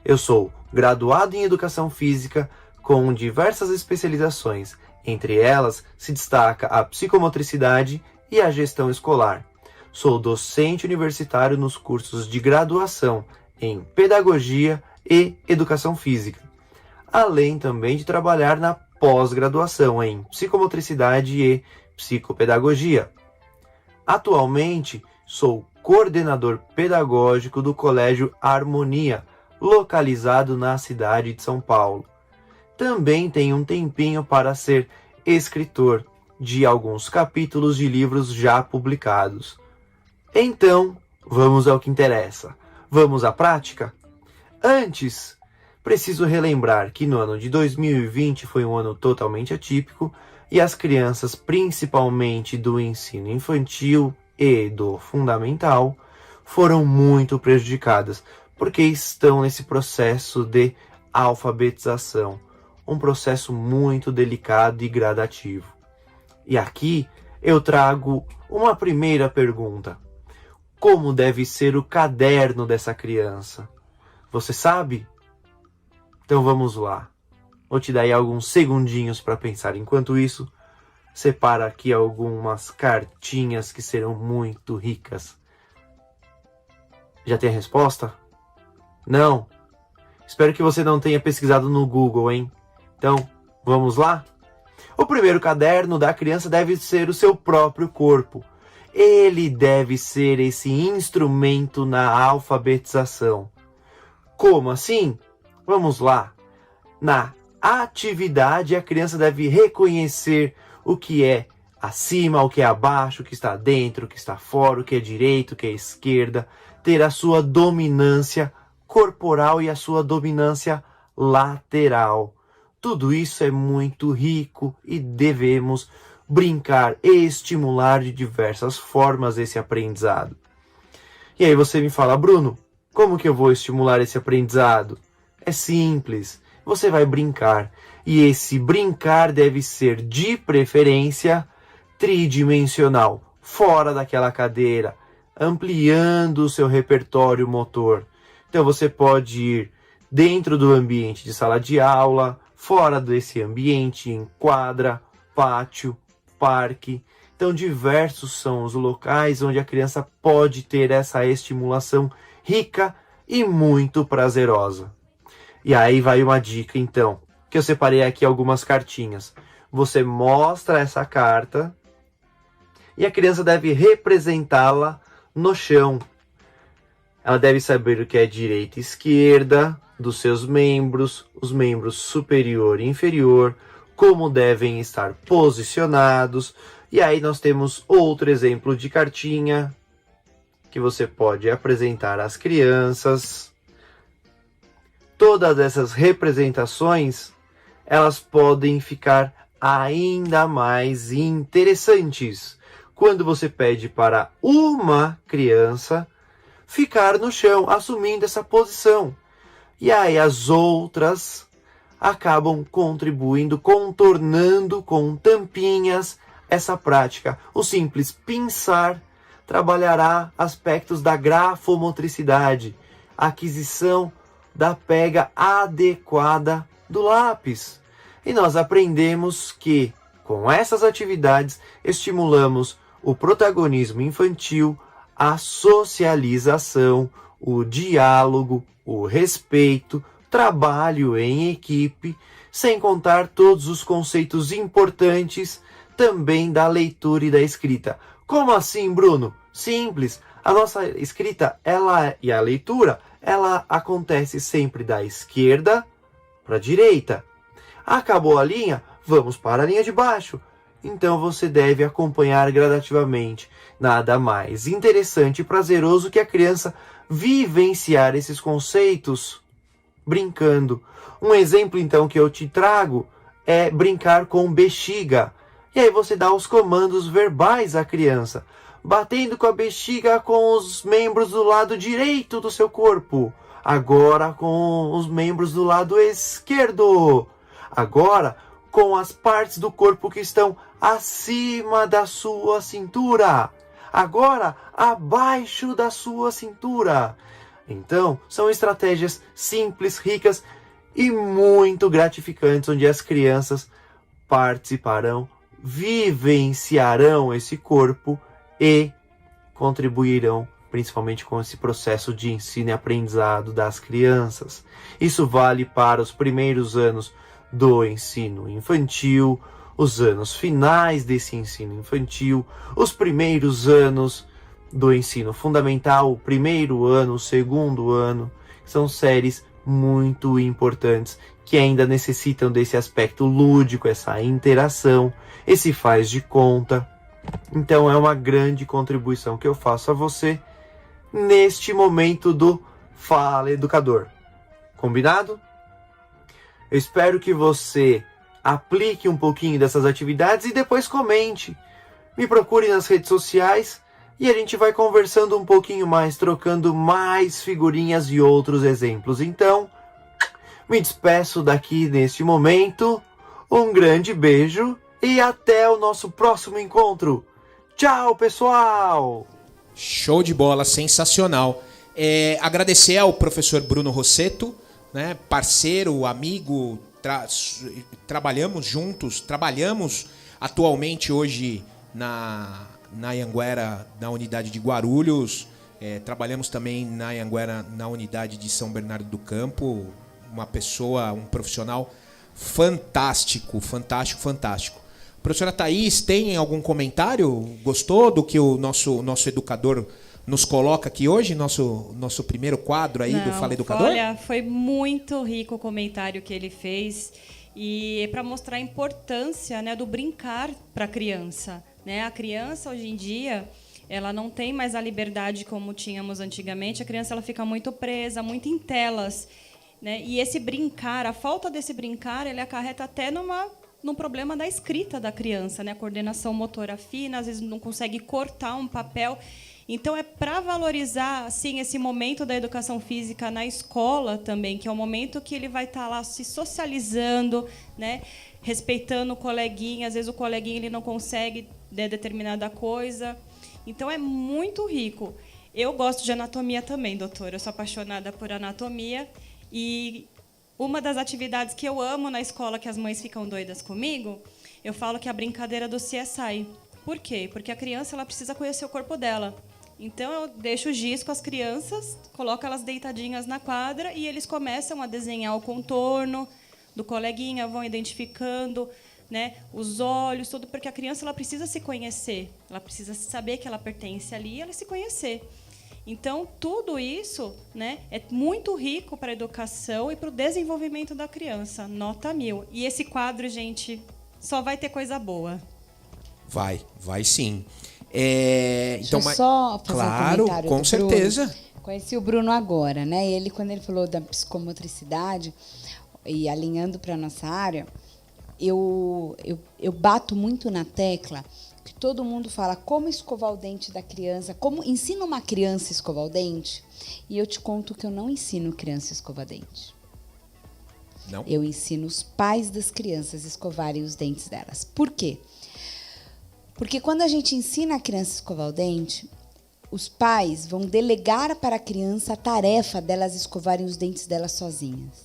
S6: Eu sou graduado em Educação Física com diversas especializações. Entre elas, se destaca a psicomotricidade e a gestão escolar. Sou docente universitário nos cursos de graduação em Pedagogia e Educação Física, além também de trabalhar na pós-graduação em Psicomotricidade e Psicopedagogia. Atualmente, sou coordenador pedagógico do Colégio Harmonia, localizado na cidade de São Paulo. Também tenho um tempinho para ser escritor de alguns capítulos de livros já publicados. Então, vamos ao que interessa. Vamos à prática? Antes, preciso relembrar que no ano de 2020 foi um ano totalmente atípico e as crianças, principalmente do ensino infantil e do fundamental, foram muito prejudicadas, porque estão nesse processo de alfabetização. Um processo muito delicado e gradativo. E aqui eu trago uma primeira pergunta. Como deve ser o caderno dessa criança? Você sabe? Então vamos lá. Vou te dar aí alguns segundinhos para pensar. Enquanto isso, separa aqui algumas cartinhas que serão muito ricas. Já tem a resposta? Não? Espero que você não tenha pesquisado no Google, hein? Então, vamos lá? O primeiro caderno da criança deve ser o seu próprio corpo. Ele deve ser esse instrumento na alfabetização. Como assim? Vamos lá. Na atividade, a criança deve reconhecer o que é acima, o que é abaixo, o que está dentro, o que está fora, o que é direito, o que é esquerda, ter a sua dominância corporal e a sua dominância lateral. Tudo isso é muito rico e devemos brincar e estimular de diversas formas esse aprendizado. E aí você me fala, Bruno, como que eu vou estimular esse aprendizado? É simples, você vai brincar. E esse brincar deve ser, de preferência, tridimensional, fora daquela cadeira, ampliando o seu repertório motor. Então você pode ir dentro do ambiente de sala de aula, fora desse ambiente, em quadra, pátio, parque. Então, diversos são os locais onde a criança pode ter essa estimulação rica e muito prazerosa. E aí vai uma dica, então, que eu separei aqui algumas cartinhas. Você mostra essa carta e a criança deve representá-la no chão. Ela deve saber o que é direita e esquerda dos seus membros, os membros superior e inferior, como devem estar posicionados. E aí nós temos outro exemplo de cartinha que você pode apresentar às crianças. Todas essas representações, elas podem ficar ainda mais interessantes quando você pede para uma criança ficar no chão, assumindo essa posição. E aí as outras acabam contribuindo, contornando com tampinhas essa prática. O simples pinçar trabalhará aspectos da grafomotricidade, a aquisição da pega adequada do lápis. E nós aprendemos que, com essas atividades, estimulamos o protagonismo infantil, a socialização, o diálogo, o respeito, trabalho em equipe, sem contar todos os conceitos importantes também da leitura e da escrita. Como assim, Bruno? Simples. A nossa escrita e a leitura, ela acontece sempre da esquerda para a direita. Acabou a linha, vamos para a linha de baixo. Então você deve acompanhar gradativamente. Nada mais interessante e prazeroso que a criança vivenciar esses conceitos brincando. Um exemplo, então, que eu te trago é brincar com bexiga. E aí você dá os comandos verbais à criança, batendo com a bexiga com os membros do lado direito do seu corpo. Agora com os membros do lado esquerdo. Agora com as partes do corpo que estão acima da sua cintura. Agora abaixo da sua cintura. Então, são estratégias simples, ricas e muito gratificantes, onde as crianças participarão, vivenciarão esse corpo e contribuirão principalmente com esse processo de ensino e aprendizado das crianças. Isso vale para os primeiros anos do ensino infantil, os anos finais desse ensino infantil, os primeiros anos do ensino fundamental, o primeiro ano, o segundo ano. São séries muito importantes que ainda necessitam desse aspecto lúdico, essa interação, esse faz de conta. Então é uma grande contribuição que eu faço a você neste momento do Fala Educador. Combinado? Eu espero que você aplique um pouquinho dessas atividades e depois comente. Me procure nas redes sociais e a gente vai conversando um pouquinho mais, trocando mais figurinhas e outros exemplos. Então, me despeço daqui neste momento. Um grande beijo e até o nosso próximo encontro. Tchau, pessoal!
S1: Show de bola, sensacional. Agradecer ao professor Bruno Rossetto, né, parceiro, amigo, trabalhamos juntos, trabalhamos atualmente hoje na Anhanguera, na unidade de Guarulhos, trabalhamos também na Anhanguera, na unidade de São Bernardo do Campo, uma pessoa, um profissional fantástico, fantástico, fantástico. Professora Thaís, tem algum comentário? Gostou do que o nosso educador nos coloca aqui hoje, nosso primeiro quadro aí do Fala Educador?
S3: Olha, foi muito rico o comentário que ele fez e é para mostrar a importância, né, do brincar para a criança. Né? A criança, hoje em dia, ela não tem mais a liberdade como tínhamos antigamente. A criança ela fica muito presa, muito em telas. Né? E esse brincar, a falta desse brincar, ele acarreta até num problema da escrita da criança, né? A coordenação motora fina, às vezes não consegue cortar um papel. Então, é para valorizar assim, esse momento da educação física na escola também, que é o momento que ele vai estar lá se socializando, né? Respeitando o coleguinha. Às vezes o coleguinha ele não consegue determinada coisa. Então, é muito rico. Eu gosto de anatomia também, doutora. Eu sou apaixonada por anatomia. E uma das atividades que eu amo na escola, que as mães ficam doidas comigo, eu falo que é a brincadeira do CSI. Por quê? Porque a criança ela precisa conhecer o corpo dela. Então, eu deixo o giz com as crianças, coloco elas deitadinhas na quadra e eles começam a desenhar o contorno do coleguinha, vão identificando, né, os olhos, tudo, porque a criança ela precisa se conhecer, ela precisa saber que ela pertence ali e ela se conhecer. Então, tudo isso, né, é muito rico para a educação e para o desenvolvimento da criança. Nota 1000. E esse quadro, gente, só vai ter coisa boa.
S1: Vai sim.
S2: Então, deixa eu só fazer
S1: claro,
S2: um comentário
S1: com certeza.
S2: Bruno. Conheci o Bruno agora, né? Ele, quando ele falou da psicomotricidade e alinhando para a nossa área, eu bato muito na tecla que todo mundo fala como escovar o dente da criança, como ensina uma criança a escovar o dente, e eu te conto que eu não ensino criança a escovar dente.
S1: Não?
S2: Eu ensino os pais das crianças a escovarem os dentes delas. Por quê? Porque quando a gente ensina a criança a escovar o dente, os pais vão delegar para a criança a tarefa delas escovarem os dentes delas sozinhas.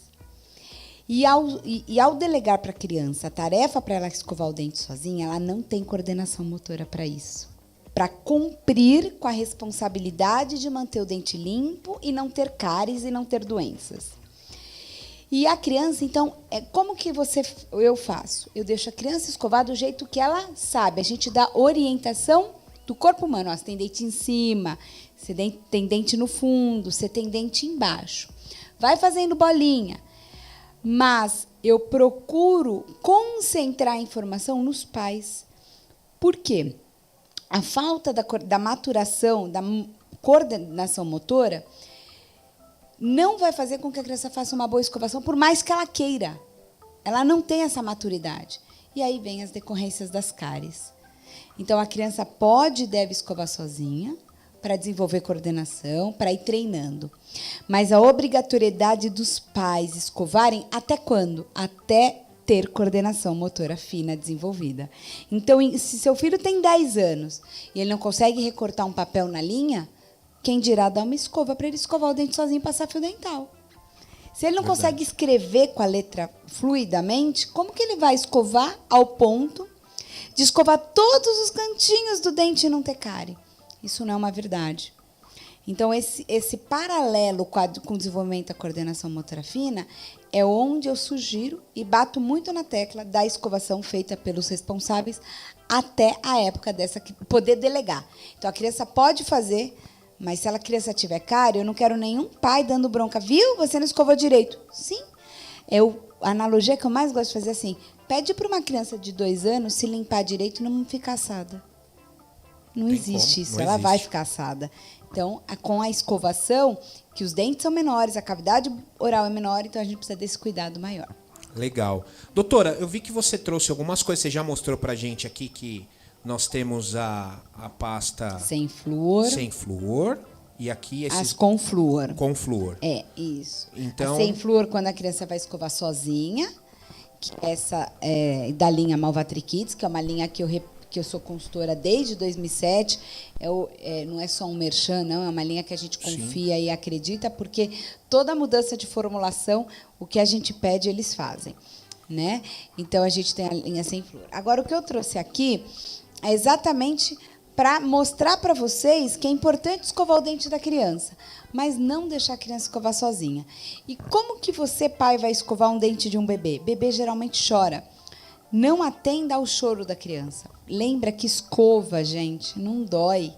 S2: E ao delegar para a criança a tarefa para ela escovar o dente sozinha, ela não tem coordenação motora para isso. Para cumprir com a responsabilidade de manter o dente limpo e não ter cáries e não ter doenças. E a criança, então, como que eu faço? Eu deixo a criança escovar do jeito que ela sabe. A gente dá orientação do corpo humano. Ó, você tem dente em cima, você tem dente no fundo, você tem dente embaixo. Vai fazendo bolinha. Mas eu procuro concentrar a informação nos pais. Por quê? A falta da maturação, da coordenação motora, não vai fazer com que a criança faça uma boa escovação, por mais que ela queira. Ela não tem essa maturidade. E aí vem as decorrências das cáries. Então, a criança pode e deve escovar sozinha, para desenvolver coordenação, para ir treinando. Mas a obrigatoriedade dos pais escovarem, até quando? Até ter coordenação motora fina desenvolvida. Então, se seu filho tem 10 anos e ele não consegue recortar um papel na linha, quem dirá dar uma escova para ele escovar o dente sozinho e passar fio dental? Se ele não consegue escrever com a letra fluidamente, como que ele vai escovar ao ponto de escovar todos os cantinhos do dente e não ter cárie? Isso não é uma verdade. Então, esse paralelo com o desenvolvimento da coordenação motora fina é onde eu sugiro e bato muito na tecla da escovação feita pelos responsáveis até a época dessa poder delegar. Então, a criança pode fazer, mas se a criança tiver cárie, eu não quero nenhum pai dando bronca. Viu? Você não escovou direito. Sim. A analogia que eu mais gosto de fazer é assim: pede para uma criança de 2 anos se limpar direito e não ficar assada. Não existe isso, ela vai ficar assada. Então, com a escovação, que os dentes são menores, a cavidade oral é menor, então a gente precisa desse cuidado maior.
S1: Legal. Doutora, eu vi que você trouxe algumas coisas, você já mostrou pra gente aqui que nós temos a pasta
S2: sem flúor.
S1: E aqui
S2: as com flúor.
S1: Com flúor.
S2: É, isso.
S1: Então,
S2: a sem flúor, quando a criança vai escovar sozinha, que essa é da linha Malvatri Kids, que é uma linha que eu sou consultora desde 2007, não é só um merchan, não, é uma linha que a gente confia e acredita, porque toda mudança de formulação, o que a gente pede, eles fazem, né? Então, a gente tem a linha sem flúor. Agora, o que eu trouxe aqui é exatamente para mostrar para vocês que é importante escovar o dente da criança, mas não deixar a criança escovar sozinha. E como que você, pai, vai escovar um dente de um bebê? Bebê geralmente chora. Não atenda ao choro da criança. Lembra que escova, gente, não dói,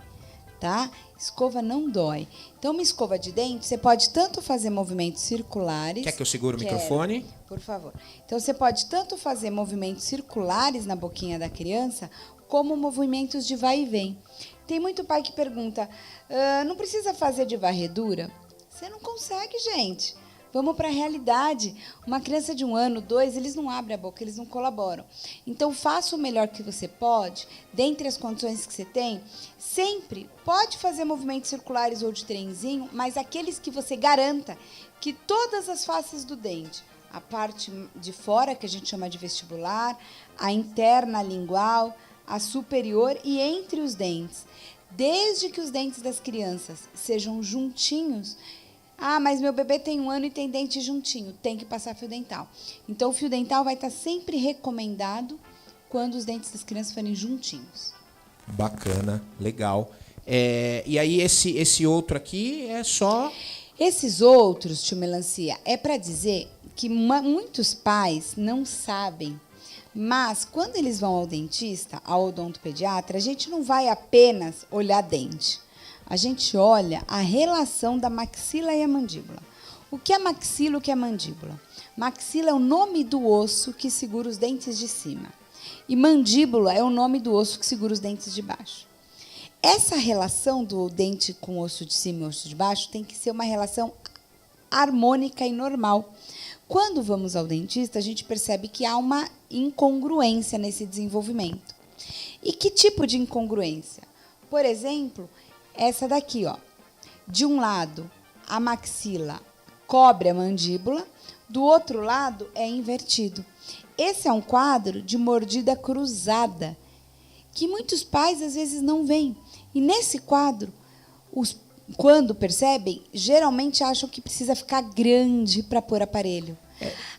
S2: tá? Escova não dói. Então, uma escova de dente, você pode tanto fazer movimentos circulares...
S1: Quer que eu segure o microfone?
S2: Por favor. Então, você pode tanto fazer movimentos circulares na boquinha da criança, como movimentos de vai e vem. Tem muito pai que pergunta, não precisa fazer de varredura? Você não consegue, gente. Vamos para a realidade. Uma criança de 1 ano, 2, eles não abrem a boca, eles não colaboram. Então, faça o melhor que você pode, dentre as condições que você tem. Sempre pode fazer movimentos circulares ou de trenzinho, mas aqueles que você garanta que todas as faces do dente, a parte de fora, que a gente chama de vestibular, a interna lingual, a superior e entre os dentes, desde que os dentes das crianças sejam juntinhos. Ah, mas meu bebê tem 1 ano e tem dente juntinho. Tem que passar fio dental. Então, o fio dental vai estar sempre recomendado quando os dentes das crianças forem juntinhos.
S1: Bacana, legal. E aí, esse outro aqui é só...
S2: Esses outros, tio Melancia, é para dizer que muitos pais não sabem, mas quando eles vão ao dentista, ao odontopediatra, a gente não vai apenas olhar dente. A gente olha a relação da maxila e a mandíbula. O que é maxila e o que é mandíbula? Maxila é o nome do osso que segura os dentes de cima. E mandíbula é o nome do osso que segura os dentes de baixo. Essa relação do dente com o osso de cima e o osso de baixo tem que ser uma relação harmônica e normal. Quando vamos ao dentista, a gente percebe que há uma incongruência nesse desenvolvimento. E que tipo de incongruência? Por exemplo, essa daqui, ó. De um lado, a maxila cobre a mandíbula, do outro lado é invertido. Esse é um quadro de mordida cruzada, que muitos pais às vezes não veem. E nesse quadro, quando percebem, geralmente acham que precisa ficar grande para pôr aparelho.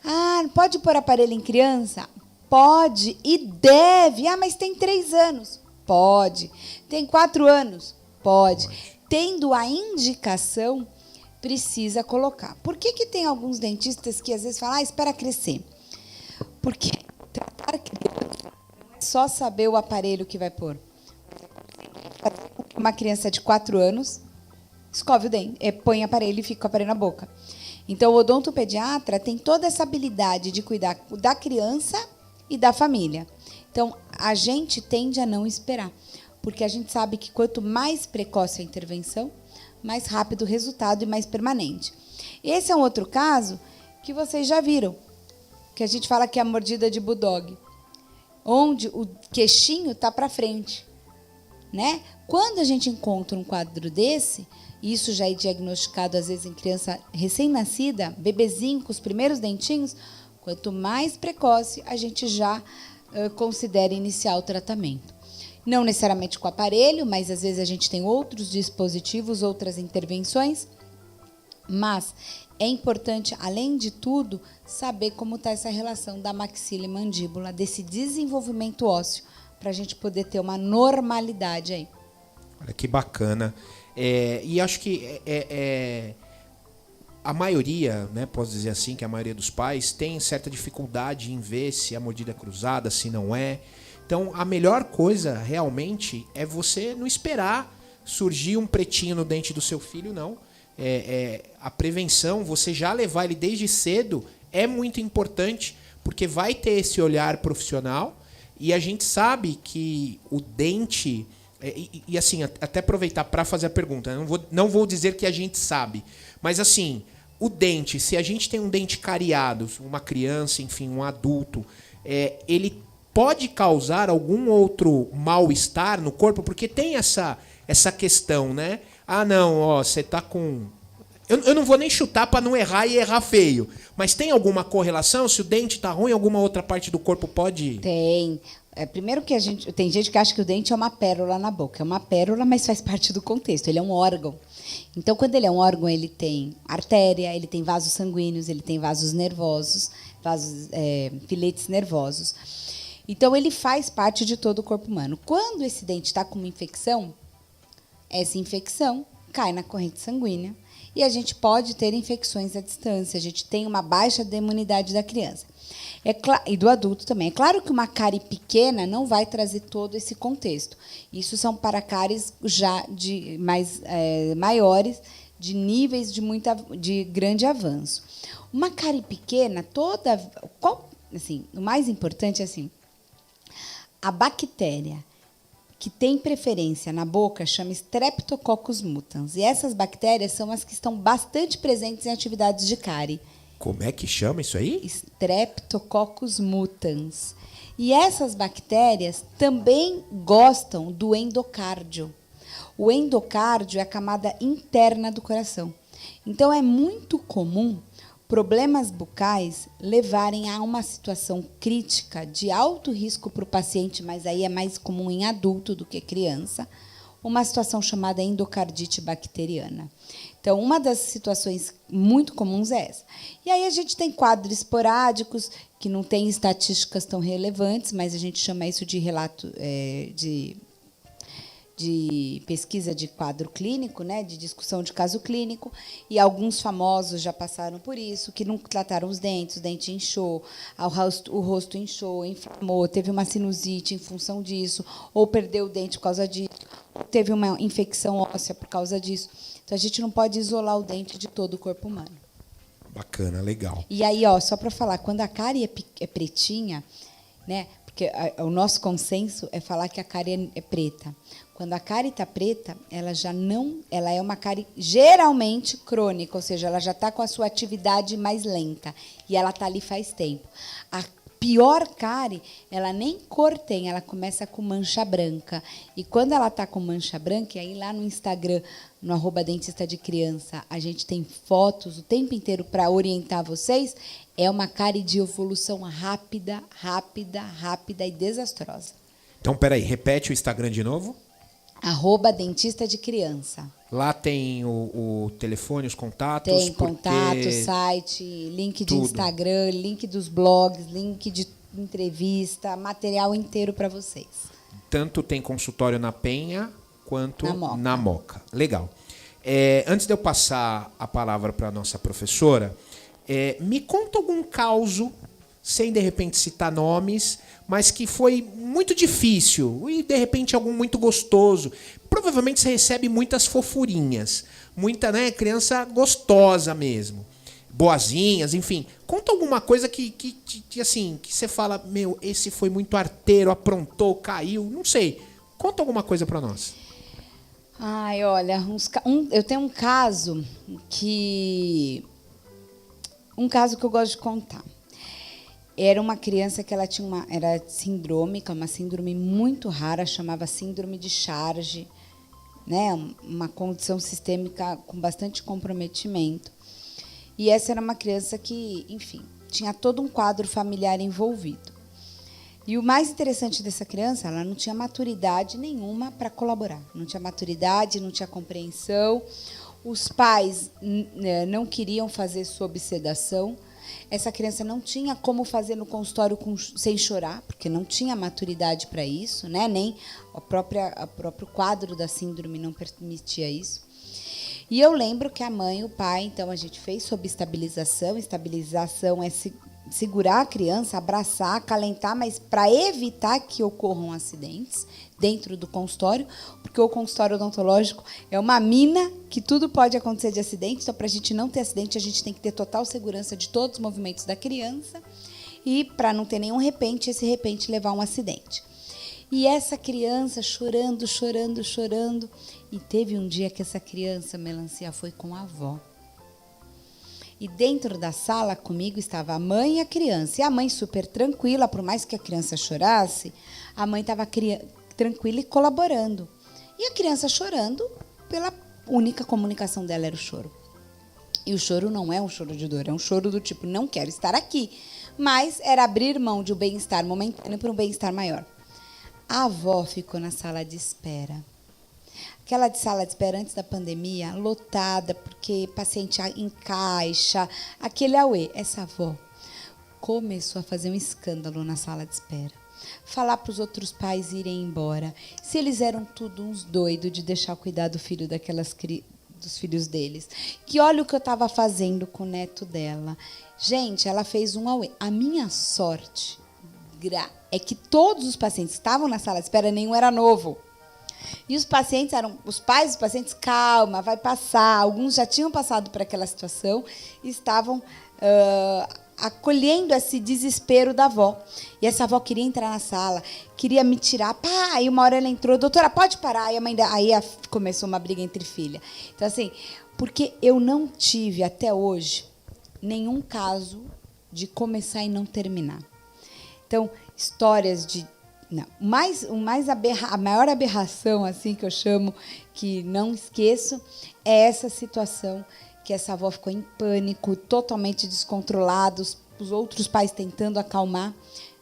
S2: Ah, pode pôr aparelho em criança? Pode e deve. Ah, mas tem 3 anos. Pode. Tem 4 anos? Pode. Tendo a indicação, precisa colocar. Por que tem alguns dentistas que às vezes falam, espera crescer? Porque tratar criança não é só saber o aparelho que vai pôr. Uma criança de 4 anos escove o dente, põe aparelho e fica com o aparelho na boca. Então, o odontopediatra tem toda essa habilidade de cuidar da criança e da família. Então, a gente tende a não esperar, porque a gente sabe que quanto mais precoce a intervenção, mais rápido o resultado e mais permanente. Esse é um outro caso que vocês já viram, que a gente fala que é a mordida de bulldog, onde o queixinho está para frente, né? Quando a gente encontra um quadro desse, isso já é diagnosticado às vezes em criança recém-nascida, bebezinho com os primeiros dentinhos, quanto mais precoce a gente já considera iniciar o tratamento. Não necessariamente com aparelho, mas às vezes a gente tem outros dispositivos, outras intervenções, mas é importante, além de tudo, saber como está essa relação da maxila e mandíbula, desse desenvolvimento ósseo, para a gente poder ter uma normalidade aí.
S1: Olha que bacana. E acho que a maioria, né, posso dizer assim, que a maioria dos pais tem certa dificuldade em ver se a mordida é cruzada, se não é. Então, a melhor coisa realmente é você não esperar surgir um pretinho no dente do seu filho, não. A prevenção, você já levar ele desde cedo é muito importante, porque vai ter esse olhar profissional e a gente sabe que o dente... E assim, até aproveitar para fazer a pergunta, não vou dizer que a gente sabe, mas assim, o dente, se a gente tem um dente cariado, uma criança, enfim, um adulto, ele pode causar algum outro mal-estar no corpo, porque tem essa questão, né? Ah, não, ó, você tá com... Eu não vou nem chutar para não errar e errar feio, mas tem alguma correlação? Se o dente tá ruim, alguma outra parte do corpo pode...
S2: Tem. Primeiro que tem gente que acha que o dente é uma pérola na boca. É uma pérola, mas faz parte do contexto. Ele é um órgão. Então, quando ele é um órgão, ele tem artéria, ele tem vasos sanguíneos, ele tem vasos nervosos, filetes nervosos. Então, ele faz parte de todo o corpo humano. Quando esse dente está com uma infecção, essa infecção cai na corrente sanguínea e a gente pode ter infecções à distância. A gente tem uma baixa da imunidade da criança. E do adulto também. É claro que uma cárie pequena não vai trazer todo esse contexto. Isso são para cáries já maiores, de níveis de grande avanço. Uma cárie pequena, o mais importante é assim, a bactéria que tem preferência na boca chama Streptococcus mutans. E essas bactérias são as que estão bastante presentes em atividades de cárie.
S1: Como é que chama isso aí?
S2: Streptococcus mutans. E essas bactérias também gostam do endocárdio. O endocárdio é a camada interna do coração. Então, é muito comum problemas bucais levarem a uma situação crítica de alto risco para o paciente, mas aí é mais comum em adulto do que criança, uma situação chamada endocardite bacteriana. Então, uma das situações muito comuns é essa. E aí a gente tem quadros esporádicos, que não tem estatísticas tão relevantes, mas a gente chama isso de relato de pesquisa de quadro clínico, né, de discussão de caso clínico, e alguns famosos já passaram por isso, que não trataram os dente inchou, o rosto inchou, inflamou, teve uma sinusite em função disso, ou perdeu o dente por causa disso, teve uma infecção óssea por causa disso. Então, a gente não pode isolar o dente de todo o corpo humano.
S1: Bacana, legal.
S2: E aí, só para falar, quando a cárie é pretinha, né, porque o nosso consenso é falar que a cárie é preta. Quando a cárie está preta, ela é uma cárie geralmente crônica, ou seja, ela já está com a sua atividade mais lenta e ela está ali faz tempo. A pior cárie, ela nem cor tem, ela começa com mancha branca. E quando ela está com mancha branca, e aí lá no Instagram, no @dentista de criança, a gente tem fotos o tempo inteiro para orientar vocês, é uma cárie de evolução rápida e desastrosa.
S1: Então, peraí, repete o Instagram de novo.
S2: @dentista de criança.
S1: Lá tem o telefone, os contatos?
S2: Tem contato, site, link de Instagram, link dos blogs, link de entrevista, material inteiro para vocês.
S1: Tanto tem consultório na Penha quanto
S2: na
S1: Moca. Legal. Antes de eu passar a palavra para a nossa professora, me conta algum caso, sem de repente citar nomes, mas que foi muito difícil e de repente algum muito gostoso. Provavelmente você recebe muitas fofurinhas, muita, né, criança gostosa mesmo, boazinhas, enfim. Conta alguma coisa que assim, que você fala, meu, esse foi muito arteiro, aprontou, caiu, não sei. Conta alguma coisa para nós.
S2: Ai, olha, eu tenho um caso que eu gosto de contar. Era uma criança que ela tinha era sindrômica, uma síndrome muito rara, chamava síndrome de Charge, né? Uma condição sistêmica com bastante comprometimento. E essa era uma criança que, enfim, tinha todo um quadro familiar envolvido. E o mais interessante dessa criança, ela não tinha maturidade nenhuma para colaborar. Não tinha maturidade, não tinha compreensão. Os pais não queriam fazer sob sedação. Essa criança não tinha como fazer no consultório sem chorar, porque não tinha maturidade para isso, né? Nem o próprio quadro da síndrome não permitia isso. E eu lembro que a mãe e o pai, então, a gente fez sob estabilização. Estabilização é segurar a criança, abraçar, acalentar, mas para evitar que ocorram acidentes dentro do consultório, porque o consultório odontológico é uma mina que tudo pode acontecer de acidente. Então, para a gente não ter acidente, a gente tem que ter total segurança de todos os movimentos da criança e para não ter nenhum repente, esse repente levar a um acidente. E essa criança chorando, chorando, chorando. E teve um dia que essa criança, Melancia, foi com a avó. E dentro da sala comigo estava a mãe e a criança. E a mãe super tranquila, por mais que a criança chorasse, a mãe estava tranquila e colaborando. E a criança chorando, pela única comunicação dela era o choro. E o choro não é um choro de dor, é um choro do tipo, não quero estar aqui. Mas era abrir mão de um bem-estar momentâneo para um bem-estar maior. A avó ficou na sala de espera. Aquela de sala de espera antes da pandemia, lotada, porque paciente em caixa, aquele auê. Essa avó começou a fazer um escândalo na sala de espera. Falar para os outros pais irem embora. Se eles eram tudo uns doidos de deixar cuidar do filho dos filhos deles. Que olha o que eu estava fazendo com o neto dela. Gente, ela fez um auê. A minha sorte é que todos os pacientes que estavam na sala de espera, nenhum era novo. E os pacientes os pais dos pacientes, calma, vai passar. Alguns já tinham passado por aquela situação e estavam acolhendo esse desespero da avó. E essa avó queria entrar na sala, queria me tirar. Pá, aí uma hora ela entrou, doutora, pode parar. E a mãe aí começou uma briga entre filha. Então, assim, porque eu não tive até hoje nenhum caso de começar e não terminar. Então, histórias de... Não, a maior aberração assim que eu chamo, que não esqueço, é essa situação que essa avó ficou em pânico, totalmente descontrolada, os outros pais tentando acalmar.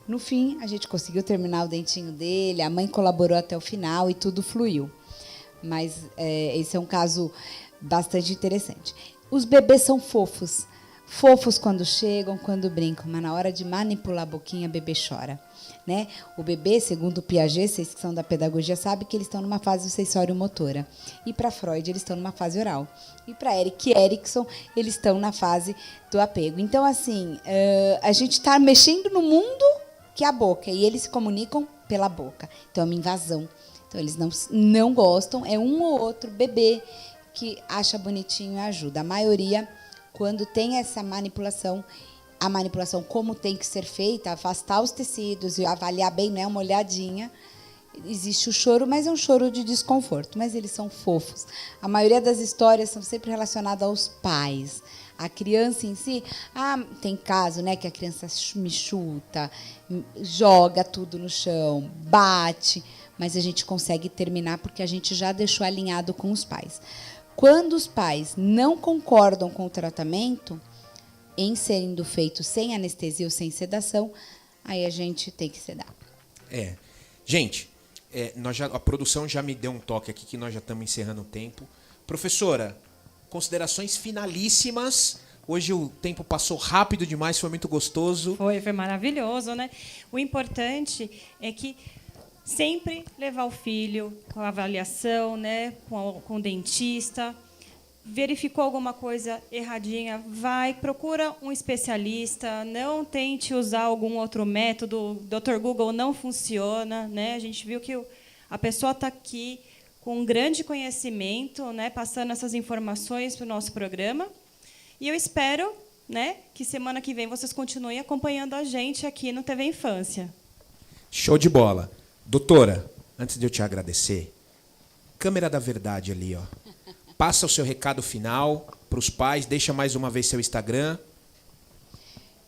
S2: No fim, a gente conseguiu terminar o dentinho dele, a mãe colaborou até o final e tudo fluiu. Mas esse é um caso bastante interessante. Os bebês são fofos. Fofos quando chegam, quando brincam, mas na hora de manipular a boquinha, o bebê chora. Né? O bebê, segundo o Piaget, vocês que são da pedagogia sabem que eles estão numa fase sensório-motora. E para Freud, eles estão numa fase oral. E para Erik Erikson, eles estão na fase do apego. Então, assim, a gente está mexendo no mundo que é a boca. E eles se comunicam pela boca. Então, é uma invasão. Então, eles não gostam. É um ou outro bebê que acha bonitinho e ajuda. A maioria, quando tem essa manipulação, a manipulação como tem que ser feita, afastar os tecidos e avaliar bem, né, uma olhadinha, existe o choro, mas é um choro de desconforto. Mas eles são fofos. A maioria das histórias são sempre relacionadas aos pais. A criança em si, tem caso, né, que a criança me chuta, joga tudo no chão, bate, mas a gente consegue terminar porque a gente já deixou alinhado com os pais. Quando os pais não concordam com o tratamento, em sendo feito sem anestesia ou sem sedação, aí a gente tem que sedar.
S1: Gente, a produção já me deu um toque aqui que nós já estamos encerrando o tempo. Professora, considerações finalíssimas. Hoje o tempo passou rápido demais, foi muito gostoso.
S3: Foi maravilhoso, né? O importante é que sempre levar o filho com a avaliação, né? Com o dentista. Verificou alguma coisa erradinha, procura um especialista, não tente usar algum outro método, o Dr. Google não funciona, né? A gente viu que a pessoa está aqui com um grande conhecimento, né, passando essas informações para o nosso programa, e eu espero, né, que semana que vem vocês continuem acompanhando a gente aqui no TV Infância.
S1: Show de bola. Doutora, antes de eu te agradecer, câmera da verdade ali, ó. Passa o seu recado final para os pais, deixa mais uma vez seu Instagram.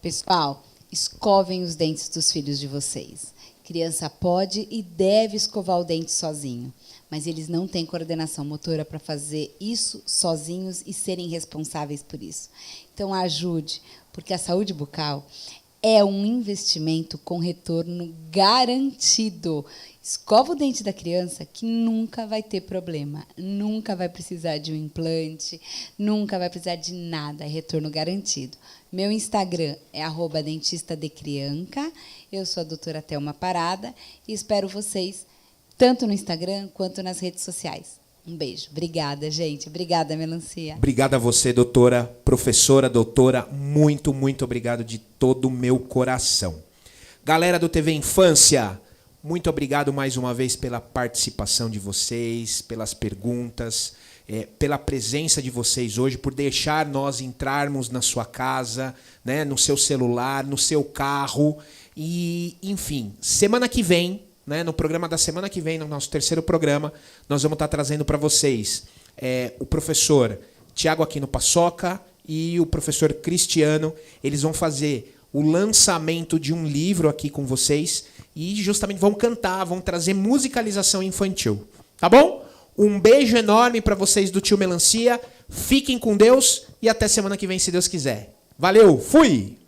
S2: Pessoal, escovem os dentes dos filhos de vocês. Criança pode e deve escovar o dente sozinho, mas eles não têm coordenação motora para fazer isso sozinhos e serem responsáveis por isso. Então, ajude, porque a saúde bucal é um investimento com retorno garantido. Escova o dente da criança que nunca vai ter problema, nunca vai precisar de um implante, nunca vai precisar de nada, é retorno garantido. Meu Instagram é @dentistadecrianca, eu sou a doutora Thelma Parada e espero vocês tanto no Instagram quanto nas redes sociais. Um beijo. Obrigada, gente. Obrigada, Melancia.
S1: Obrigado a você, doutora, professora, doutora. Muito, muito obrigado de todo o meu coração. Galera do TV Infância, muito obrigado mais uma vez pela participação de vocês, pelas perguntas, pela presença de vocês hoje, por deixar nós entrarmos na sua casa, né, no seu celular, no seu carro. E, enfim, semana que vem, né, no programa da semana que vem, no nosso terceiro programa, nós vamos estar trazendo para vocês o professor Tiago Aquino Paçoca e o professor Cristiano. Eles vão fazer o lançamento de um livro aqui com vocês e justamente vão cantar, vão trazer musicalização infantil. Tá bom? Um beijo enorme para vocês do Tio Melancia. Fiquem com Deus e até semana que vem, se Deus quiser. Valeu, fui!